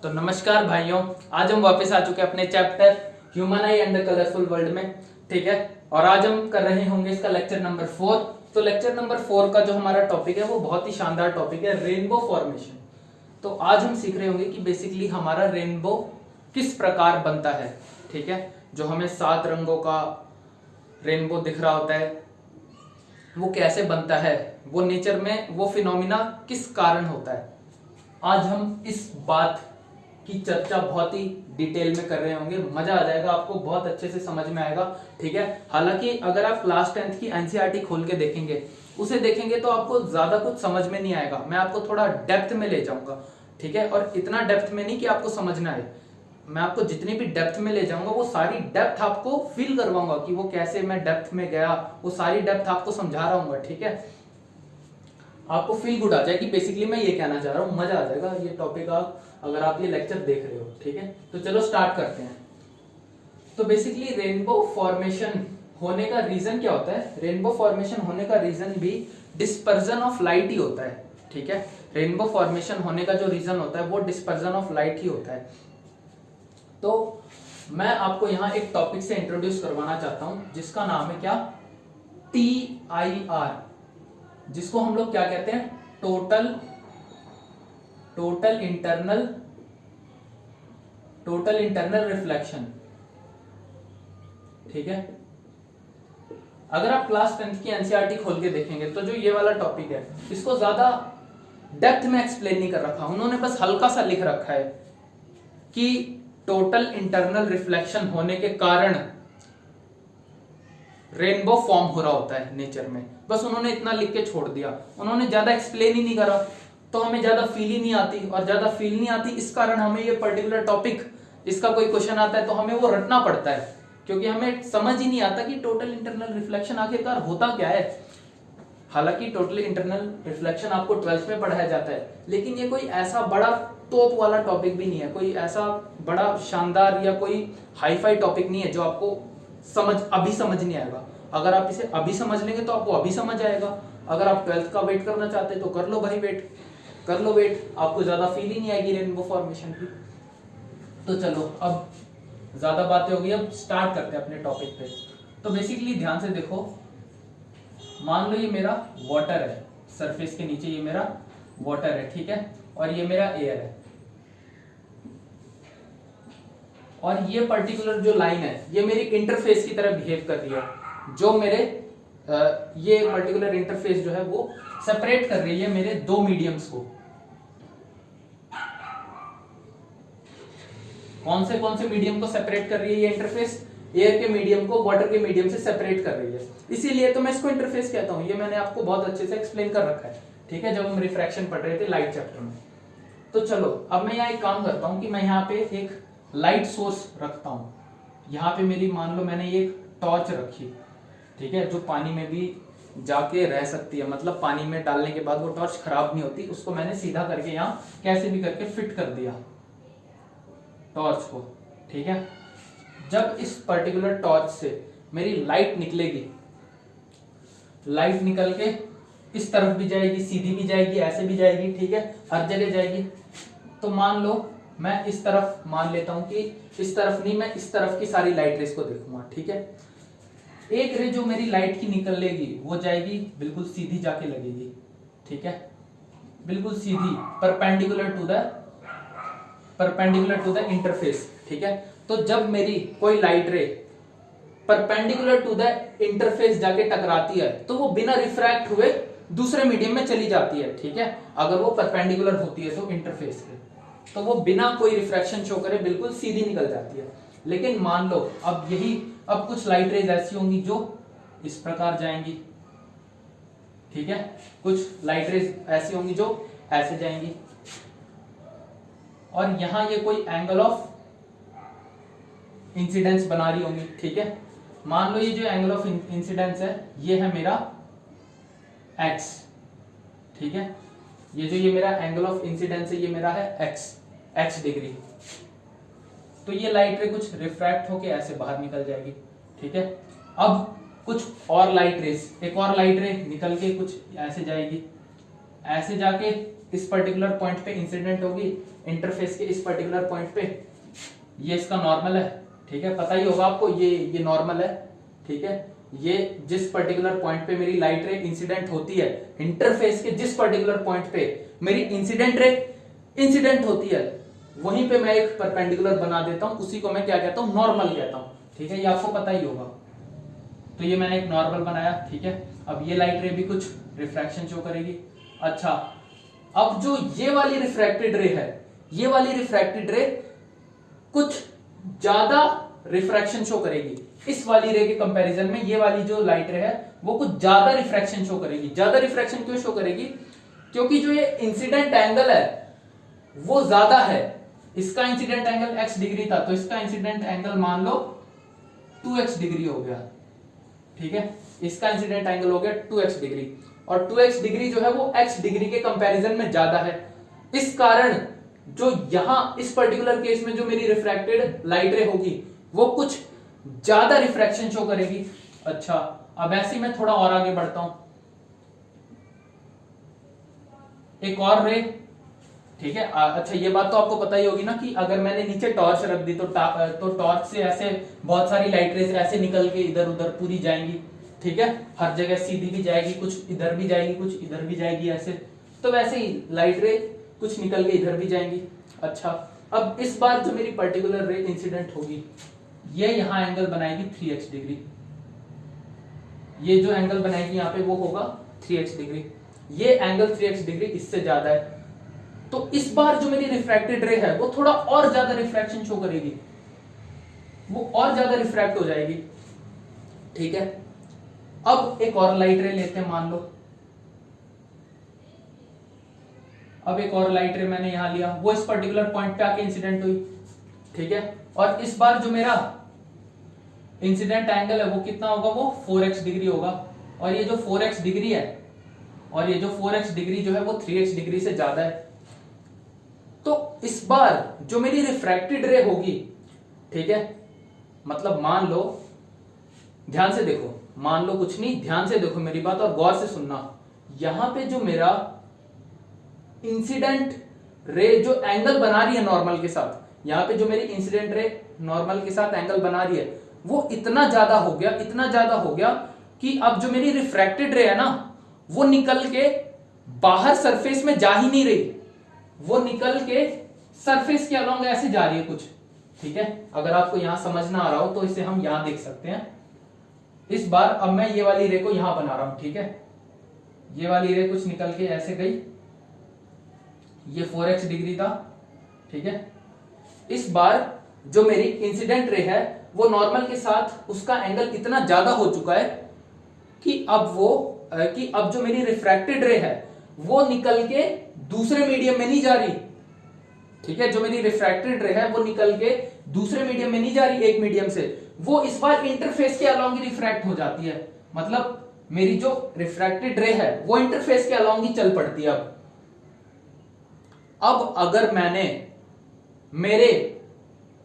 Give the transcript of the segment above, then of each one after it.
तो नमस्कार भाइयों, आज हम वापस आ चुके हैं अपने chapter human I and the colourful world में। ठीक है, और आज हम कर रहे होंगे इसका लेक्चर नंबर 4। तो लेक्चर नंबर 4 का जो हमारा टॉपिक है वो बहुत ही शानदार टॉपिक है, रेनबो फॉर्मेशन। तो आज हम सीख रहे होंगे कि बेसिकली हमारा रेनबो किस प्रकार बनता है। ठीक है, जो हमें 7 रंगों का रेनबो दिख रहा होता है वो कैसे बनता है, वो नेचर में वो फिनोमिना किस कारण होता है। आज हम इस बात की चर्चा बहुत ही डिटेल में कर रहे होंगे, मजा आ जाएगा, आपको बहुत अच्छे से समझ में आएगा। ठीक है, हालांकि अगर आप क्लास 10th की एनसीईआरटी खोल के देखेंगे, उसे देखेंगे तो आपको ज्यादा कुछ समझ में नहीं आएगा। मैं आपको थोड़ा डेप्थ में ले जाऊंगा। ठीक है, और इतना डेप्थ में नहीं कि आपको समझ ना आए, मैं आपको जितनी भी डेप्थ में ले जाऊंगा वो सारी डेप्थ आपको फील करवाऊंगा कि वो कैसे मैं डेप्थ में गया, वो सारी डेप्थ आपको समझा रहा हूँ। ठीक है, आपको फील गुड आ जाएगी। बेसिकली मैं ये कहना चाह रहा हूँ, मजा आ जाएगा ये टॉपिक आप अगर आप ये लेक्चर देख रहे हो। ठीक है, तो चलो स्टार्ट करते हैं। तो बेसिकली रेनबो फॉर्मेशन होने का रीजन क्या होता है? रेनबो फॉर्मेशन होने का रीजन भी डिस्पर्जन ऑफ लाइट ही होता है। ठीक है, रेनबो फॉर्मेशन होने का जो रीजन होता है वो डिस्पर्जन ऑफ लाइट ही होता है। तो मैं आपको यहाँ एक टॉपिक से इंट्रोड्यूस करवाना चाहता हूँ जिसका नाम है क्या? TIR, जिसको हम लोग क्या कहते हैं? Total internal reflection. ठीक है, अगर आप क्लास 10th की एनसीईआरटी खोल के देखेंगे तो जो ये वाला टॉपिक है इसको ज्यादा डेप्थ में एक्सप्लेन नहीं कर रखा, उन्होंने बस हल्का सा लिख रखा है कि टोटल इंटरनल रिफ्लेक्शन होने के कारण रेनबो फॉर्म हो रहा होता है नेचर में। बस उन्होंने इतना लिख के छोड़ दिया, उन्होंने ज्यादा एक्सप्लेन ही नहीं करा, तो हमें ज्यादा फील ही नहीं आती। और ज्यादा फील नहीं आती इस कारण हमें ये पर्टिकुलर टॉपिक, इसका कोई क्वेश्चन आता है तो हमें वो रटना पड़ता है, क्योंकि हमें समझ ही नहीं आता कि टोटल इंटरनल रिफ्लेक्शन आखिरकार होता क्या है। हालांकि टोटल इंटरनल रिफ्लेक्शन आपको 12th में पढ़ाया जाता है, लेकिन ये कोई ऐसा बड़ा तोप वाला टॉपिक भी नहीं है, कोई ऐसा बड़ा शानदार या कोई हाईफाई टॉपिक नहीं है जो आपको अभी समझ नहीं आएगा। अगर आप इसे अभी समझ लेंगे तो आपको अभी समझ आएगा। अगर आप 12th का वेट करना चाहते हैं तो कर लो भाई, वेट कर लो वेट, आपको ज्यादा फील ही नहीं आएगी रेनबो फॉर्मेशन की। तो चलो अब ज्यादा बातें हो गई, अब स्टार्ट करते हैं अपने टॉपिक पे। तो बेसिकली ध्यान से देखो, मान लो ये मेरा वाटर है, सरफेस के नीचे ये मेरा वाटर है। ठीक है, और ये मेरा एयर है, और ये पर्टिकुलर जो लाइन है ये मेरी इंटरफेस की तरह बिहेव कर रही है। जो मेरे ये पर्टिकुलर इंटरफेस जो है वो सेपरेट कर रही है मेरे दो मीडियम्स को। कौन से मीडियम को सेपरेट कर रही है ये इंटरफेस? एयर के मीडियम को वाटर के मीडियम से सेपरेट कर रही है, इसीलिए तो मैं इसको इंटरफेस कहता हूं। ये मैंने आपको बहुत अच्छे से एक्सप्लेन कर रखा है। ठीक है, जब हम रिफ्रैक्शन पढ़ रहे थे लाइट चैप्टर में। तो चलो अब मैं यहाँ एक काम करता हूँ कि मैं यहाँ पे एक लाइट सोर्स रखता हूँ। यहाँ पे मेरी मान लो मैंने ये टॉर्च रखी, ठीक है, जो पानी में भी जाके रह सकती है, मतलब पानी में डालने के बाद वो टॉर्च खराब नहीं होती। उसको मैंने सीधा करके यहाँ कैसे भी करके फिट कर दिया टॉर्च को। ठीक है, जब इस पर्टिकुलर टॉर्च से मेरी लाइट निकलेगी, लाइट निकल के इस तरफ भी जाएगी, सीधी भी जाएगी, ऐसे भी जाएगी। ठीक है, हर जगह जाएगी। तो मान लो मैं इस तरफ मान लेता हूं कि इस तरफ नहीं, मैं इस तरफ की सारी लाइट रेस को देखूंगा। ठीक है, एक रे जो मेरी लाइट की निकलेगी वो जाएगी बिल्कुल सीधी जाके लगेगी। ठीक है, बिल्कुल सीधी, परपेंडिकुलर टू द इंटरफेस। ठीक है, तो जब मेरी कोई लाइट रे परपेंडिकुलर टू द इंटरफेस जाके टकराती है तो वो बिना रिफ्रैक्ट हुए दूसरे मीडियम में चली जाती है। ठीक है, अगर वो परपेंडिकुलर होती है तो इंटरफेस के, तो वो बिना कोई रिफ्रैक्शन शो करे बिल्कुल सीधी निकल जाती है। लेकिन मान लो अब कुछ लाइट रेज ऐसी होंगी जो इस प्रकार जाएंगी। ठीक है, कुछ लाइट रेज ऐसी होंगी जो ऐसे जाएंगी, और यहां ये कोई एंगल ऑफ इंसिडेंस बना रही होंगी। ठीक है, मान लो ये जो एंगल ऑफ इंसिडेंस है ये है मेरा x। ठीक है, ये मेरा एंगल ऑफ इंसिडेंस है ये मेरा है x डिग्री। तो ये लाइट रे कुछ रिफ्रैक्ट होके ऐसे बाहर निकल जाएगी। ठीक है, अब कुछ और लाइट रेस, एक और लाइट रे निकल के कुछ ऐसे जाएगी, ऐसे जाके इस पर्टिकुलर पॉइंट पे इंसिडेंट होगी, इंटरफेस के इस पर्टिकुलर पॉइंट पे, ये इसका नॉर्मल है, ठीक है, पता ही होगा आपको, ये नॉर्मल है, ठीक है। ये जिस पर्टिकुलर पॉइंट पे मेरी लाइट रे इंसिडेंट होती है, इंटरफेस के जिस पर्टिकुलर पॉइंट पे मेरी इंसिडेंट रे इंसिडेंट होती है, वहीं पे मैं एक परपेंडिकुलर बना देता हूं, उसी को मैं क्या कहता हूं, नॉर्मल कहता हूं, ठीक है, ये आपको पता ही होगा। तो ये मैंने एक नॉर्मल बनाया, ठीक है। अब ये लाइट रे भी कुछ रिफ्रैक्शन शो करेगी। अच्छा, अब जो ये वाली रिफ्रैक्टेड रे है, ये वाली रिफ्रैक्टेड रे कुछ ज्यादा रिफ्रैक्शन शो करेगी। इस वाली रे के कंपैरिजन में ये वाली जो लाइट रे है वो कुछ ज्यादा रिफ्रैक्शन शो करेगी। ज्यादा रिफ्रैक्शन क्यों शो करेगी? क्योंकि जो ये इंसिडेंट एंगल है वो ज्यादा है। इसका इंसिडेंट एंगल x डिग्री था, तो इसका इंसिडेंट एंगल मान लो 2x डिग्री हो गया, ठीक है। इसका इंसिडेंट एंगल हो गया 2x डिग्री, और 2x डिग्री जो है वो x डिग्री के कंपैरिजन में ज्यादा है। इस कारण जो यहां इस पर्टिकुलर केस में जो मेरी रिफ्रैक्टेड लाइट रे होगी वो कुछ ज्यादा रिफ्रैक्शन शो करेगी। अच्छा, अब ऐसे ही मैं थोड़ा और आगे बढ़ता हूं, एक और रे, ठीक है। अच्छा, ये बात तो आपको पता ही होगी ना कि अगर मैंने नीचे टॉर्च रख दी तो टॉर्च से ऐसे बहुत सारी लाइट रेज ऐसे निकल के इधर उधर पूरी जाएंगी, ठीक है। हर जगह सीधी भी जाएगी, कुछ इधर भी जाएगी, कुछ इधर भी जाएगी, ऐसे। तो वैसे ही लाइट रे कुछ निकल के इधर भी जाएंगी। अच्छा, अब इस बार जो मेरी पर्टिकुलर रे इंसिडेंट होगी, ये यहां एंगल बनाएगी 3x डिग्री। ये जो एंगल बनाएगी यहां पे वो होगा 3x डिग्री। ये एंगल 3x डिग्री इससे ज्यादा है, तो इस बार जो मेरी रिफ्रैक्टेड रे है वो थोड़ा और ज्यादा रिफ्रैक्शन शो करेगी, वो और ज्यादा रिफ्रैक्ट हो जाएगी, ठीक है। अब एक और लाइट रे लेते हैं, मान लो अब एक और लाइट रे मैंने यहां लिया, वो इस पर्टिकुलर पॉइंट पे आके इंसिडेंट हुई, ठीक है। और इस बार जो मेरा इंसिडेंट एंगल है वो कितना होगा, वो 4x डिग्री होगा, और ये जो 4x डिग्री है और ये जो 4x डिग्री जो है वो 3x डिग्री से ज्यादा है। तो इस बार जो मेरी रिफ्रैक्टेड रे होगी, ठीक है, मतलब मान लो, ध्यान से देखो, मान लो कुछ नहीं, ध्यान से देखो मेरी बात और गौर से सुनना। यहां पे जो मेरा इंसिडेंट रे जो एंगल बना रही है नॉर्मल के साथ, यहां पे जो मेरी इंसिडेंट रे नॉर्मल के साथ एंगल बना रही है वो इतना ज्यादा हो गया, इतना ज्यादा हो गया कि अब जो मेरी रिफ्रैक्टेड रे है ना वो निकल के बाहर सरफेस में जा ही नहीं रही, वो निकल के सरफेस के अलोंग ऐसे जा रही है कुछ, ठीक है। अगर आपको यहां समझ ना आ रहा हो तो इसे हम यहां देख सकते हैं। इस बार अब मैं ये वाली रे को यहां बना रहा हूं, ठीक है। ये वाली रे कुछ निकल के ऐसे गई, ये 4x डिग्री था, ठीक है। इस बार जो मेरी इंसिडेंट रे है वो नॉर्मल के साथ उसका एंगल इतना ज्यादा हो चुका है कि अब जो मेरी रिफ्रैक्टेड रे है वो निकल के दूसरे मीडियम में नहीं जा रही, ठीक है। जो मेरी रिफ्रैक्टेड रे है वो निकल के दूसरे मीडियम में नहीं जा रही, एक मीडियम से, वो इस बार इंटरफेस के अलोंग ही रिफ्रैक्ट हो जाती है। मतलब मेरी जो रिफ्रैक्टेड रे है वो इंटरफेस के अलोंग ही चल पड़ती है। अब अगर मैंने मेरे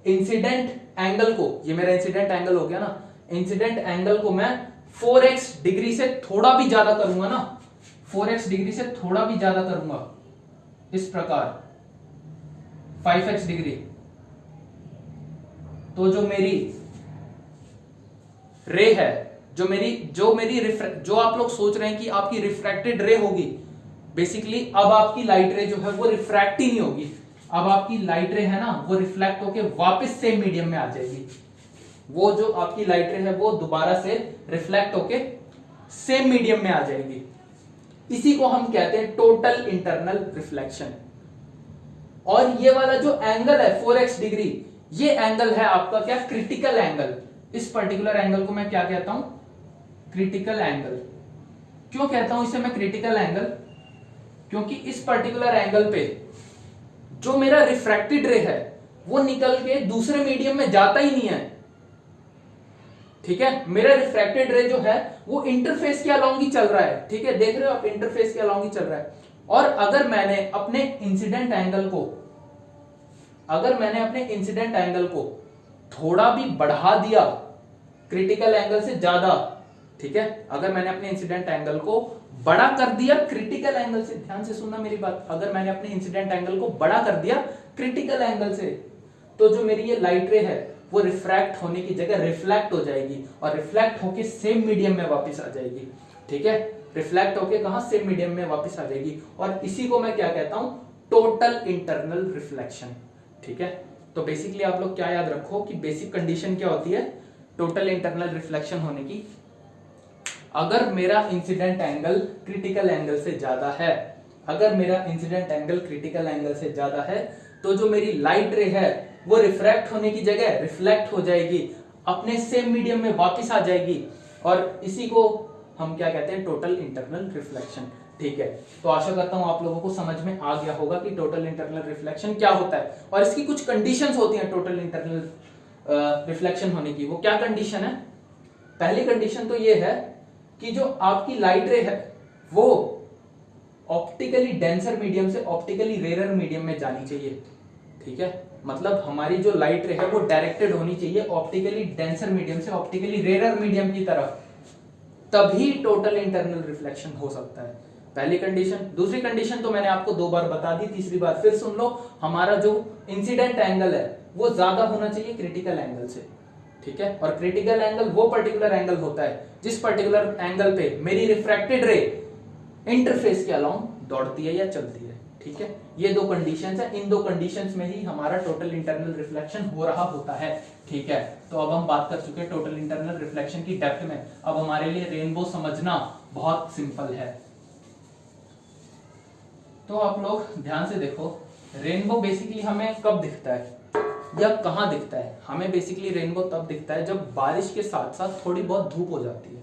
इंसिडेंट एंगल को, ये मेरा इंसिडेंट एंगल हो गया ना, इंसिडेंट एंगल को मैं 4x डिग्री से थोड़ा भी ज्यादा करूंगा ना, 4x डिग्री से थोड़ा भी ज्यादा करूंगा, इस प्रकार 5x डिग्री, तो जो मेरी रे है, जो आप लोग सोच रहे हैं कि आपकी रिफ्रैक्टेड रे होगी, बेसिकली अब आपकी लाइट रे जो है वो रिफ्रैक्ट ही नहीं होगी, अब आपकी लाइट रे है ना वो रिफ्लेक्ट होके वापस सेम मीडियम में आ जाएगी। वो जो आपकी लाइट रे है वो दोबारा से रिफ्लेक्ट होके सेम मीडियम में आ जाएगी। इसी को हम कहते हैं टोटल इंटरनल रिफ्लेक्शन। और ये वाला जो एंगल है 4x डिग्री, ये एंगल है आपका क्या, क्रिटिकल एंगल। इस पर्टिकुलर एंगल को मैं क्या कहता हूं, क्रिटिकल एंगल। क्यों कहता हूं इसे मैं क्रिटिकल एंगल? क्योंकि इस पर्टिकुलर एंगल पे जो मेरा रिफ्रैक्टेड रे है वो निकल के दूसरे मीडियम में जाता ही नहीं है, ठीक है। मेरा रिफ्रैक्टेड रे जो है वो इंटरफेस के अलोंग ही चल रहा है, ठीक है, देख रहे हो आप, इंटरफेस के अलोंग ही चल रहा है। और अगर मैंने अपने इंसिडेंट एंगल को थोड़ा भी बढ़ा दिया क्रिटिकल एंगल से ज्यादा, ठीक है। अगर मैंने अपने इंसिडेंट एंगल को बड़ा कर दिया क्रिटिकल एंगल से, ध्यान से सुनना मेरी बात, अगर मैंने अपने इंसिडेंट एंगल को बड़ा कर दिया क्रिटिकल एंगल से, तो जो मेरी ये लाइट रे है वो रिफ्रैक्ट होने की जगह रिफ्लेक्ट हो जाएगी और रिफ्लेक्ट होके सेम मीडियम में वापस आ जाएगी। ठीक है, रिफ्लेक्ट होके कहां, सेम मीडियम में वापस आ जाएगी। और इसी को मैं क्या कहता हूं, टोटल इंटरनल रिफ्लेक्शन। ठीक है, तो बेसिकली आप लोग क्या याद रखो कि बेसिक कंडीशन क्या होती है टोटल इंटरनल रिफ्लेक्शन होने की, अगर मेरा इंसिडेंट एंगल क्रिटिकल एंगल से ज्यादा है, अगर मेरा इंसिडेंट एंगल क्रिटिकल एंगल से ज्यादा है, तो जो मेरी लाइट रे है वो रिफ्रैक्ट होने की जगह रिफ्लेक्ट हो जाएगी, अपने सेम मीडियम में वापस आ जाएगी, और इसी को हम क्या कहते हैं, टोटल इंटरनल रिफ्लेक्शन। ठीक है, तो आशा करता हूं आप लोगों को समझ में आ गया होगा कि टोटल इंटरनल रिफ्लेक्शन क्या होता है और इसकी कुछ कंडीशंस होती हैं टोटल इंटरनल रिफ्लेक्शन होने की। वो क्या कंडीशन है, पहली कंडीशन तो ये है कि जो आपकी लाइट रे है वो ऑप्टिकली डेंसर मीडियम से ऑप्टिकली रेयर मीडियम में जानी चाहिए। ठीक है, मतलब हमारी जो लाइट रे है वो डायरेक्टेड होनी चाहिए ऑप्टिकली डेंसर मीडियम से ऑप्टिकली रेयर मीडियम की तरफ, तभी टोटल इंटरनल रिफ्लेक्शन हो सकता है। पहली कंडीशन। दूसरी कंडीशन तो मैंने आपको 2 बार बता दी, तीसरी बार फिर सुन लो, हमारा जो इंसिडेंट एंगल है वो ज्यादा होना चाहिए क्रिटिकल एंगल से। ठीक है, और क्रिटिकल एंगल वो पर्टिकुलर एंगल होता है जिस पर्टिकुलर एंगल पे मेरी रिफ्रैक्टेड रे इंटरफेस के अलाउंग दौड़ती है या चलती है। ठीक है, ये 2 कंडीशंस है, इन 2 कंडीशंस में ही हमारा टोटल इंटरनल रिफ्लेक्शन हो रहा होता है। ठीक है, तो अब हम बात कर चुके हैं टोटल इंटरनल रिफ्लेक्शन की डेप्थ में। अब हमारे लिए रेनबो समझना बहुत सिंपल है। तो आप लोग ध्यान से देखो, रेनबो बेसिकली हमें कब दिखता है या कहां दिखता है। हमें बेसिकली रेनबो तब दिखता है जब बारिश के साथ साथ थोड़ी बहुत धूप हो जाती है।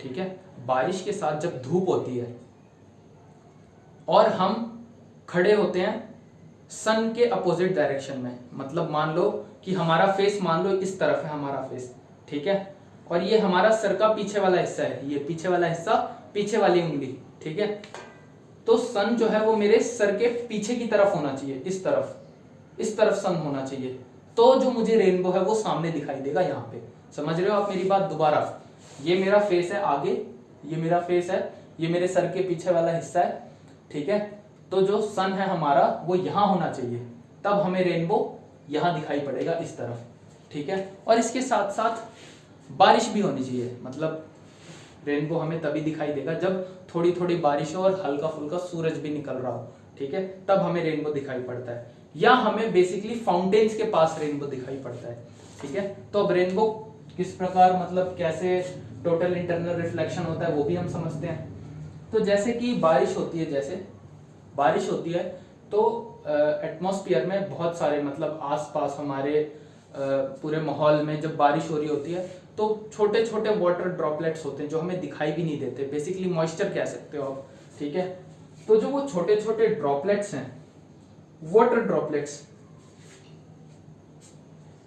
ठीक है, बारिश के साथ जब धूप होती है और हम खड़े होते हैं सन के अपोजिट डायरेक्शन में, मतलब मान लो कि हमारा फेस, मान लो इस तरफ है हमारा फेस। ठीक है, और ये हमारा सर का पीछे वाला हिस्सा है, ये पीछे वाला हिस्सा, पीछे वाली उंगली। ठीक है, तो सन जो है वो मेरे सर के पीछे की तरफ होना चाहिए, इस तरफ सन होना चाहिए, तो जो मुझे रेनबो है वो सामने दिखाई देगा। यहाँ पे समझ रहे हो आप मेरी बात। दोबारा, ये मेरा फेस है आगे, ये मेरा फेस है, ये मेरे सर के पीछे वाला हिस्सा है। ठीक है, तो जो सन है हमारा वो यहां होना चाहिए, तब हमें रेनबो यहां दिखाई पड़ेगा इस तरफ। ठीक है, और इसके साथ साथ बारिश भी होनी चाहिए, मतलब रेनबो हमें तभी दिखाई देगा जब थोड़ी थोड़ी बारिश हो और हल्का फुल्का सूरज भी निकल रहा हो। ठीक है, तब हमें रेनबो दिखाई पड़ता है, या हमें बेसिकली फाउंटेन्स के पास रेनबो दिखाई पड़ता है। ठीक है, तो अब रेनबो किस प्रकार, मतलब कैसे टोटल इंटरनल रिफ्लेक्शन होता है वो भी हम समझते हैं। तो जैसे कि बारिश होती है, जैसे बारिश होती है तो एटमॉस्फेयर में बहुत सारे, मतलब आसपास हमारे पूरे माहौल में जब बारिश हो रही होती है तो छोटे छोटे वाटर ड्रॉपलेट्स होते हैं जो हमें दिखाई भी नहीं देते, बेसिकली मॉइस्चर कह सकते हो आप। ठीक है, तो जो वो छोटे छोटे ड्रॉपलेट्स हैं, वाटर ड्रॉपलेट्स,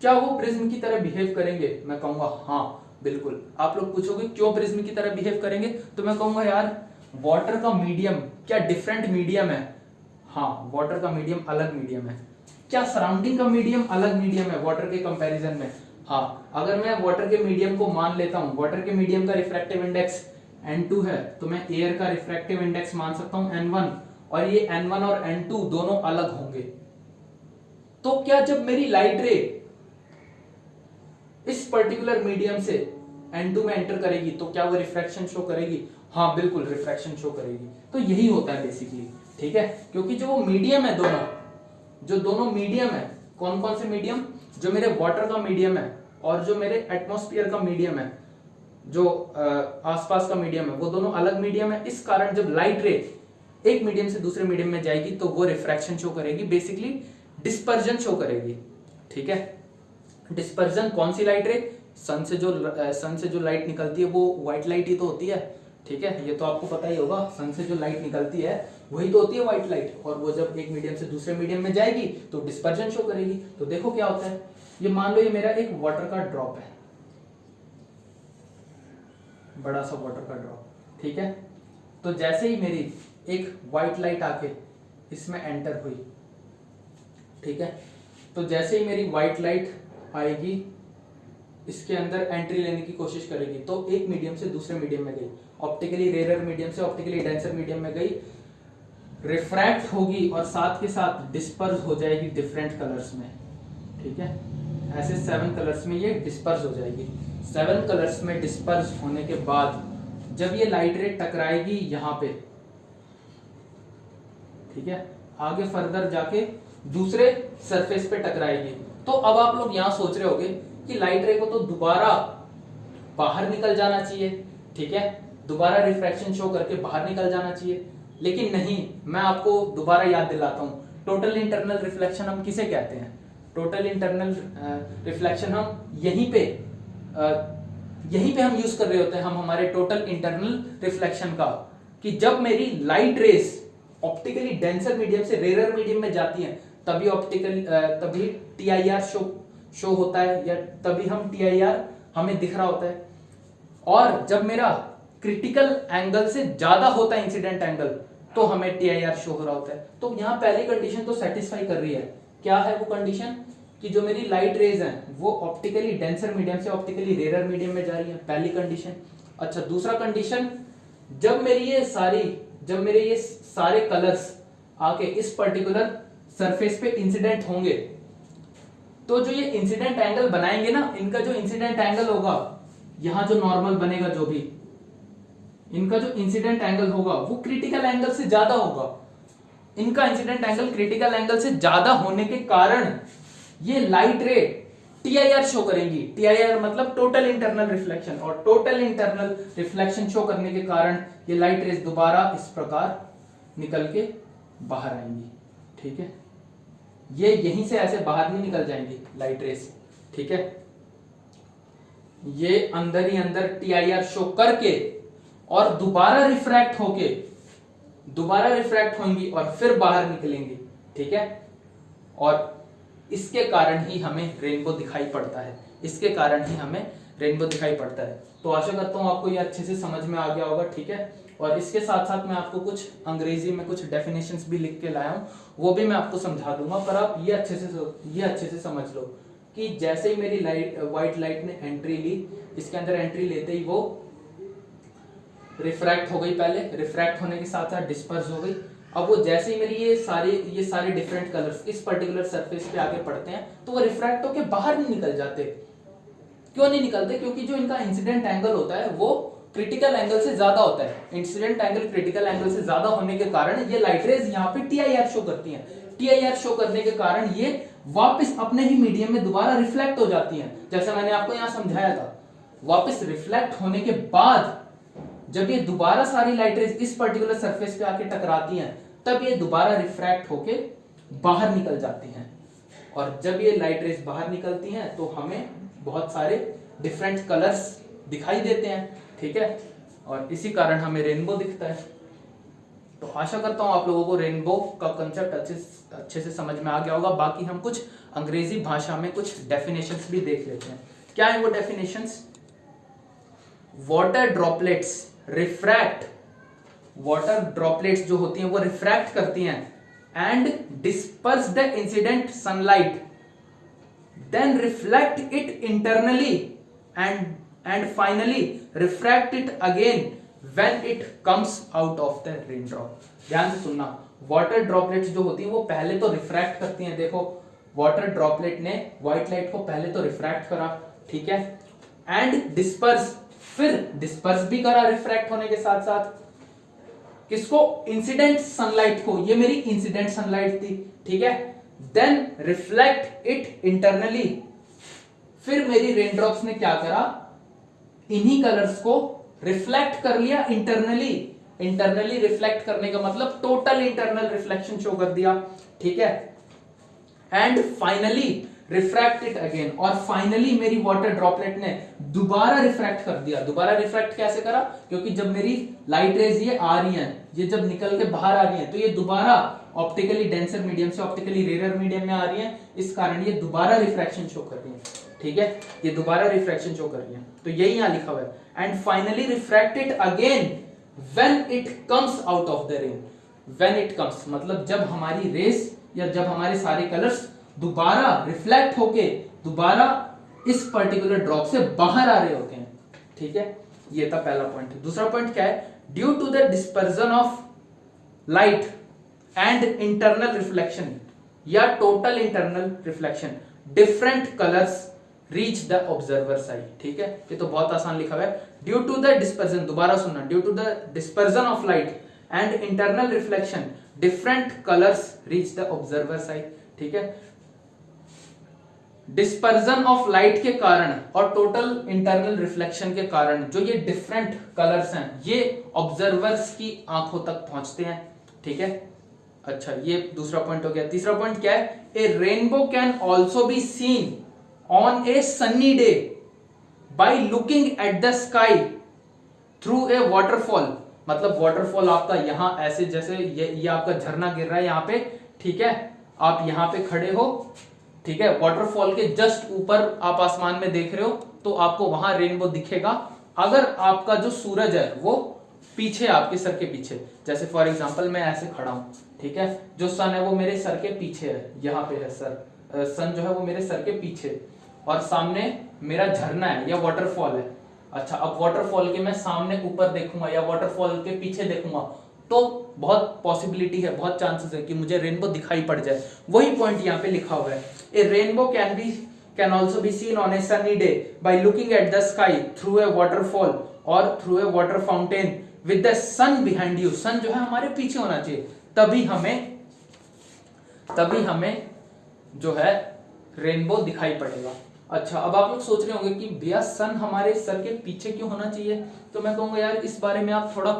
क्या वो प्रिज्म की तरह बिहेव करेंगे? मैं कहूंगा हाँ बिल्कुल। आप लोग पूछोगे क्यों प्रिज्म की तरह बिहेव करेंगे, तो मैं कहूंगा यार वाटर का मीडियम क्या डिफरेंट मीडियम है? हाँ, वाटर का मीडियम अलग मीडियम है। क्या सराउंडिंग का मीडियम अलग मीडियम है वाटर के कंपैरिजन में? हाँ, अगर मैं वाटर के मीडियम को मान लेता हूं, वाटर के मीडियम का रिफ्रैक्टिव इंडेक्स N2 है, तो मैं एयर का रिफ्रैक्टिव इंडेक्स मान सकता हूं N1, और ये N1 और N2 दोनों अलग होंगे। तो क्या जब मेरी लाइट रे इस पर्टिकुलर मीडियम से N2 में एंटर करेगी तो क्या वो रिफ्रैक्शन शो करेगी? हाँ बिल्कुल, रिफ्रैक्शन शो करेगी। तो यही होता है बेसिकली। ठीक है, क्योंकि जो वो मीडियम है दोनों, जो दोनों मीडियम है, कौन कौन से मीडियम, जो मेरे वाटर का मीडियम है और जो मेरे एटमॉस्फेयर का मीडियम है, जो आसपास का मीडियम है, वो दोनों अलग मीडियम है। इस कारण जब लाइट रे एक मीडियम से दूसरे मीडियम में जाएगी तो वो रिफ्रैक्शन शो करेगी, बेसिकली डिस्पर्जन शो करेगी। ठीक है, डिस्पर्जन कौन सी लाइट रे? सन से जो लाइट निकलती है वो व्हाइट लाइट ही तो होती है। ठीक है, ये तो आपको पता ही होगा, सन से जो लाइट निकलती है वही तो होती है व्हाइट लाइट, और वो जब एक मीडियम से दूसरे मीडियम में जाएगी तो डिस्पर्जन शो करेगी। तो देखो क्या होता है, ये मान लो ये मेरा एक वाटर का ड्रॉप है, बड़ा सा वाटर का ड्रॉप। ठीक है, तो जैसे ही मेरी एक व्हाइट लाइट आके इसमें एंटर हुई, ठीक है, तो जैसे ही मेरी व्हाइट लाइट आएगी इसके अंदर एंट्री लेने की कोशिश करेगी तो एक मीडियम से दूसरे मीडियम में गई, ऑप्टिकली रेयर मीडियम से ऑप्टिकली डेंसर मीडियम में गई, रिफ्रैक्ट होगी और साथ के साथ डिस्पर्स हो जाएगी डिफरेंट कलर्स में, ठीक है। ऐसे 7 कलर्स में ये डिस्पर्स हो जाएगी। 7 कलर्स में डिस्पर्स होने के बाद जब ये लाइट रे टकराएगी यहाँ पे, ठीक है, आगे फर्दर जाके दूसरे सरफेस पे टकराएगी, तो अब आप लोग यहां सोच रहे होगे कि लाइट रे को तो दोबारा बाहर निकल जाना चाहिए, ठीक है, दोबारा रिफ्रैक्शन शो करके बाहर निकल जाना चाहिए, लेकिन नहीं, मैं आपको दोबारा याद दिलाता हूं, टोटल इंटरनल रिफ्लेक्शन हम किसे कहते हैं? टोटल इंटरनल रिफ्लेक्शन हम यहीं पे हम यूज कर रहे होते हैं, हम हमारे टोटल इंटरनल रिफ्लेक्शन का, कि जब मेरी light rays optically denser medium से रेयर मीडियम में जाती हैं तभी TIR शो होता है, या तभी हम TIR हमें दिख रहा होता है। और जब मेरा क्रिटिकल एंगल से ज्यादा होता है इंसिडेंट एंगल, तो हमें TIR शो हो रहा होता है। तो यहाँ पहली कंडीशन तो सेटिस्फाई कर रही है। क्या है वो कंडीशन? कि जो मेरी लाइट रेज हैं वो ऑप्टिकली डेंसर मीडियम से ऑप्टिकली रेयर मीडियम में जा रही है, पहली कंडीशन। अच्छा, दूसरा कंडीशन, जब मेरे ये सारे कलर्स आके इस पर्टिकुलर सरफेस पे इंसिडेंट होंगे, तो जो ये इंसिडेंट एंगल बनाएंगे ना, इनका जो इंसिडेंट एंगल होगा, यहां जो नॉर्मल बनेगा, जो भी इनका जो इंसिडेंट एंगल होगा वो क्रिटिकल एंगल से ज्यादा होगा। इनका इंसिडेंट एंगल क्रिटिकल एंगल से ज्यादा होने के कारण ये लाइट रे TIR शो करेंगी। TIR मतलब टोटल इंटरनल रिफ्लेक्शन, और टोटल इंटरनल रिफ्लेक्शन शो करने के कारण ये लाइट रेस दोबारा इस प्रकार निकल के बाहर आएंगी, ठीक है। ये यहीं से ऐसे बाहर नहीं निकल जाएंगी लाइट रेस, ठीक है। ये अंदर ही अंदर TIR शो करके और दोबारा रिफ्रैक्ट होंगी और फिर बाहर निकलेंगी, ठीक है। और इसके कारण ही हमें रेनबो दिखाई पड़ता है। तो आशा करता हूं आपको ये अच्छे से समझ में आ गया होगा, ठीक है। और इसके साथ साथ मैं आपको कुछ अंग्रेजी में कुछ डेफिनेशंस भी लिख के लाया हूं, वो भी मैं आपको समझा दूंगा, पर आप ये अच्छे से समझ लो कि जैसे ही मेरी व्हाइट लाइट ने एंट्री ली, इसके अंदर एंट्री लेते ही वो रिफ्रैक्ट हो गई, पहले रिफ्रैक्ट होने के साथ साथ डिस्पर्स हो गई। अब वो जैसे ही मेरी ये सारे डिफरेंट कलर्स इस पर्टिकुलर सरफेस पे आके पड़ते हैं, तो वो रिफ्रैक्ट होके बाहर नहीं निकल जाते। क्यों नहीं निकलते? क्योंकि जो इनका इंसिडेंट एंगल होता है वो क्रिटिकल एंगल से ज्यादा होता है। इंसिडेंट एंगल क्रिटिकल एंगल से ज्यादा होने के कारण ये लाइट रेज यहाँ पे TIR शो करती हैं। TIR शो करने के कारण ये वापस अपने ही मीडियम में दोबारा रिफ्लेक्ट हो जाती हैं, जैसे मैंने आपको यहाँ समझाया था। वापस रिफ्लेक्ट होने के बाद जब ये दोबारा सारी लाइट रेज इस पर्टिकुलर सरफेस पे आके टकराती हैं, तब ये दोबारा रिफ्रैक्ट होके बाहर निकल जाती हैं। और जब ये लाइट रेज बाहर निकलती हैं तो हमें बहुत सारे डिफरेंट कलर्स दिखाई देते हैं, ठीक है। और इसी कारण हमें रेनबो दिखता है। तो आशा करता हूं आप लोगों को रेनबो का कंसेप्ट अच्छे से समझ में आ गया होगा। बाकी हम कुछ अंग्रेजी भाषा में कुछ डेफिनेशंस भी देख लेते हैं। क्या है वो definitions? Water droplets refract, water droplets जो होती हैं वो रिफ्रैक्ट करती हैं and disperse the incident sunlight, then reflect it internally and finally refract it again when it comes out of the raindrop. ध्यान से सुनना, वाटर ड्रॉपलेट्स जो होती हैं वो पहले तो रिफ्रैक्ट करती हैं। देखो, वाटर ड्रॉपलेट ने व्हाइट लाइट को पहले तो रिफ्रैक्ट करा, ठीक है, एंड डिस्पर्स, फिर डिस्पर्स भी करा रिफ्रैक्ट होने के साथ साथ। किसको? इंसिडेंट सनलाइट को। ये मेरी इंसिडेंट सनलाइट थी, ठीक है। देन रिफ्लेक्ट इट इंटरनली, फिर मेरी रेनड्रॉप्स ने क्या करा? इन्हीं कलर्स को रिफ्लेक्ट कर लिया इंटरनली। इंटरनली रिफ्लेक्ट करने का मतलब टोटल इंटरनल रिफ्लेक्शन शो कर दिया, ठीक है। And finally refract it again, और फाइनली मेरी वाटर ड्रॉपलेट ने दोबारा रिफ्रैक्ट कर दिया। दोबारा रिफ्रैक्ट कैसे करा? क्योंकि जब मेरी लाइट रेज ये आ रही हैं, ये जब निकल के बाहर आ रही हैं, तो ये दोबारा ऑप्टिकली डेंसर मीडियम से ऑप्टिकली रेयर मीडियम में आ रही हैं, इस कारण ये दोबारा रिफ्रैक्शन शो कर रही हैं, ठीक है। ये दोबारा रिफ्रैक्शन शो कर रही हैं, तो यही यहां लिखा हुआ है। And finally refract it again when it comes out of the rain. When it comes मतलब जब हमारी रेस या जब हमारे सारे कलर्स दोबारा रिफ्लेक्ट होके दोबारा इस पर्टिकुलर ड्रॉप से बाहर आ रहे होते हैं, ठीक है। ये था पहला पॉइंट। दूसरा पॉइंट क्या है, due to the dispersion of light and internal reflection या total internal reflection different colours reach the observer's eye, ठीक है। ये तो बहुत आसान लिखा हुआ है। ड्यू टू द डिस्पर्जन, दोबारा सुनना, due to the dispersion of light and internal reflection different colours reach the observer's eye, ठीक है। डिस्पर्जन ऑफ लाइट के कारण और टोटल इंटरनल रिफ्लेक्शन के कारण जो ये डिफरेंट कलर्स हैं ये ऑब्जर्वर्स की आंखों तक पहुंचते हैं, ठीक है। अच्छा, ये दूसरा पॉइंट हो गया। तीसरा पॉइंट क्या है, a rainbow can also be seen on a sunny day by looking at the sky through a waterfall. मतलब वाटरफॉल आपका यहां ऐसे, जैसे ये आपका झरना गिर रहा है यहाँ पे, ठीक है। आप यहाँ पे खड़े हो, ठीक है, वाटरफॉल के जस्ट ऊपर आप आसमान में देख रहे हो तो आपको वहां रेनबो दिखेगा। अगर आपका जो सूरज है वो पीछे, आपके सर के पीछे, जैसे फॉर एग्जांपल मैं ऐसे खड़ा हूं, ठीक है, जो सन है वो मेरे सर के पीछे है, यहाँ पे है सर, सन जो है वो मेरे सर के पीछे, और सामने मेरा झरना है या वाटरफॉल है। अच्छा, अब वाटरफॉल के मैं सामने ऊपर देखूंगा या वाटरफॉल के पीछे देखूंगा तो बहुत पॉसिबिलिटी है, बहुत चांसेस है कि मुझे रेनबो दिखाई पड़ जाए। वही पॉइंट यहाँ पे लिखा हुआ है, a rainbow can also be seen on a sunny day by looking at the sky through a waterfall और through a water fountain with the sun behind you. Sun जो है हमारे पीछे होना चाहिए, तभी हमें जो है रेनबो दिखाई पड़ेगा। अच्छा, अब आप लोग सोच रहे होंगे कि भैया सन हमारे सर के पीछे क्यों होना चाहिए, तो मैं कहूंगा यार इस बारे में आप थोड़ा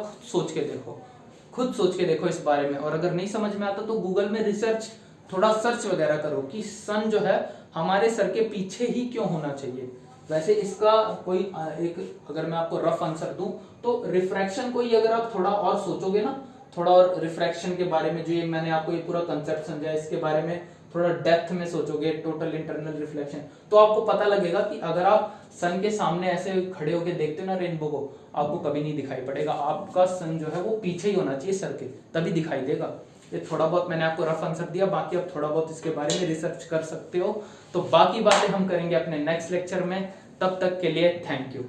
खुद सोच के देखो इस बारे में। और अगर नहीं समझ में आता तो गूगल में रिसर्च, थोड़ा सर्च वगैरह करो कि सन जो है हमारे सर के पीछे ही क्यों होना चाहिए। वैसे इसका कोई एक, अगर मैं आपको रफ आंसर दूं तो रिफ्रैक्शन को ही अगर आप थोड़ा और सोचोगे ना, थोड़ा और रिफ्रैक्शन के बारे में, जो ये मैंने आपको ये पूरा कंसेप्ट समझाया, इसके बारे में थोड़ा डेप्थ में सोचोगे, टोटल इंटरनल रिफ्लेक्शन, तो आपको पता लगेगा कि अगर आप सन के सामने ऐसे खड़े होके देखते हो ना रेनबो को, आपको कभी नहीं दिखाई पड़ेगा। आपका सन जो है वो पीछे ही होना चाहिए सर के, तभी दिखाई देगा। ये थोड़ा बहुत मैंने आपको रफ आंसर दिया, बाकी आप थोड़ा बहुत इसके बारे में रिसर्च कर सकते हो। तो बाकी बातें हम करेंगे अपने नेक्स्ट लेक्चर में, तब तक के लिए थैंक यू।